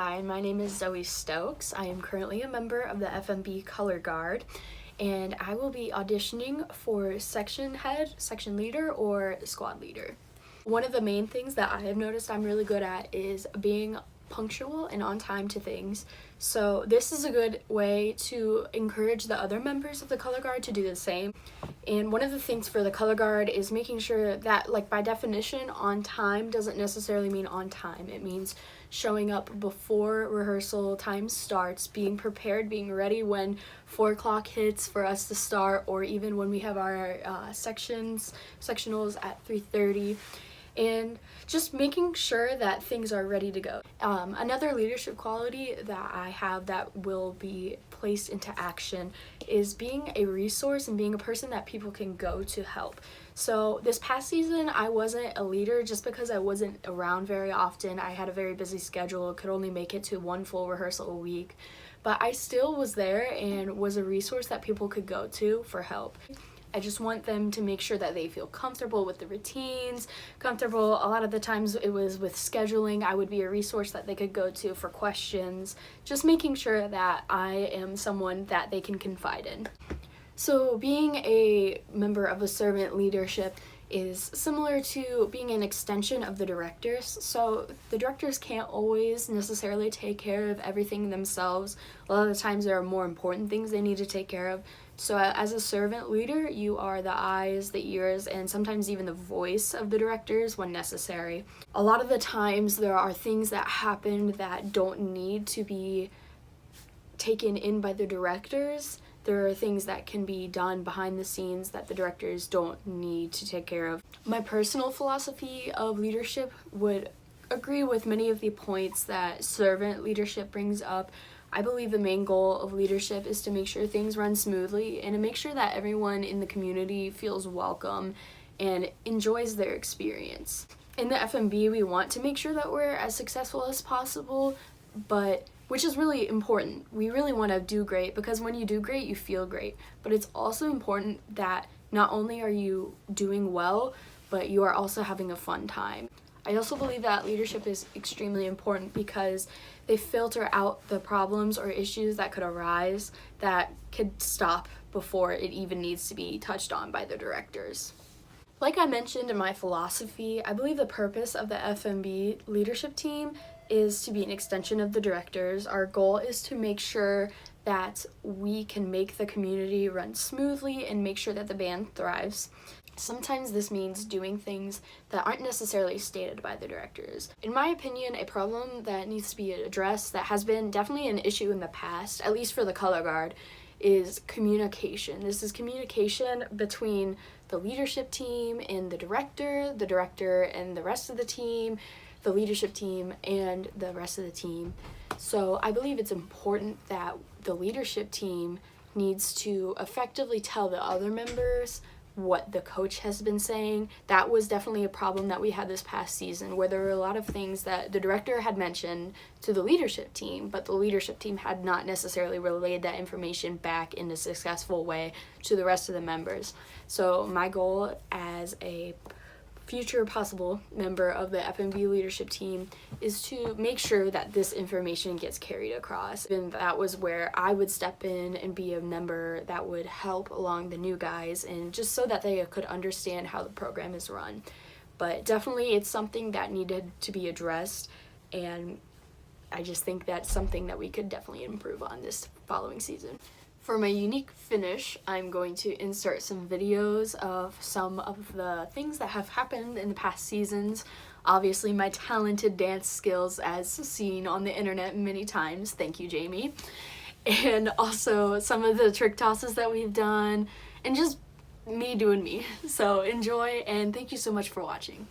Hi, my name is Zoe Stokes. I am currently a member of the FMB Color Guard, and I will be auditioning for section head, section leader, or squad leader. One of the main things that I have noticed I'm really good at is being punctual and on time to things. So this is a good way to encourage the other members of the color guard to do the same. And one of the things for the color guard is making sure that, like, by definition, on time doesn't necessarily mean on time. It means showing up before rehearsal time starts, being prepared, being ready when 4 o'clock hits for us to start, or even when we have our sectionals at 3:30. And just making sure that things are ready to go. Another leadership quality that I have that will be placed into action is being a resource and being a person that people can go to help. So this past season, I wasn't a leader just because I wasn't around very often. I had a very busy schedule, could only make it to 1 full rehearsal a week. But I still was there and was a resource that people could go to for help. I just want them to make sure that they feel comfortable with the routines, comfortable. A lot of the times it was with scheduling. I would be a resource that they could go to for questions, just making sure that I am someone that they can confide in. So being a member of a servant leadership is similar to being an extension of the directors. So the directors can't always necessarily take care of everything themselves. A lot of the times there are more important things they need to take care of. So as a servant leader, you are the eyes, the ears, and sometimes even the voice of the directors when necessary. A lot of the times there are things that happen that don't need to be taken in by the directors. There are things that can be done behind the scenes that the directors don't need to take care of. My personal philosophy of leadership would agree with many of the points that servant leadership brings up. I believe the main goal of leadership is to make sure things run smoothly and to make sure that everyone in the community feels welcome and enjoys their experience. In the FMB, we want to make sure that we're as successful as possible, which is really important. We really want to do great because when you do great, you feel great. But it's also important that not only are you doing well, but you are also having a fun time. I also believe that leadership is extremely important because they filter out the problems or issues that could arise that could stop before it even needs to be touched on by the directors. Like I mentioned in my philosophy, I believe the purpose of the FMB leadership team is to be an extension of the directors. Our goal is to make sure that we can make the community run smoothly and make sure that the band thrives. Sometimes this means doing things that aren't necessarily stated by the directors. In my opinion, a problem that needs to be addressed, that has been definitely an issue in the past, at least for the color guard, is communication. This is communication between the leadership team and the director and the rest of the team, the leadership team and the rest of the team. So I believe it's important that the leadership team needs to effectively tell the other members what the coach has been saying. That was definitely a problem that we had this past season, where there were a lot of things that the director had mentioned to the leadership team, but the leadership team had not necessarily relayed that information back in a successful way to the rest of the members. So my goal as a future possible member of the FMB leadership team is to make sure that this information gets carried across. And that was where I would step in and be a member that would help along the new guys, and just so that they could understand how the program is run. But definitely it's something that needed to be addressed, and I just think that's something that we could definitely improve on this following season. For my unique finish, I'm going to insert some videos of some of the things that have happened in the past seasons. Obviously, my talented dance skills as seen on the internet many times. Thank you, Jamie. And also some of the trick tosses that we've done, and just me doing me. So enjoy, and thank you so much for watching.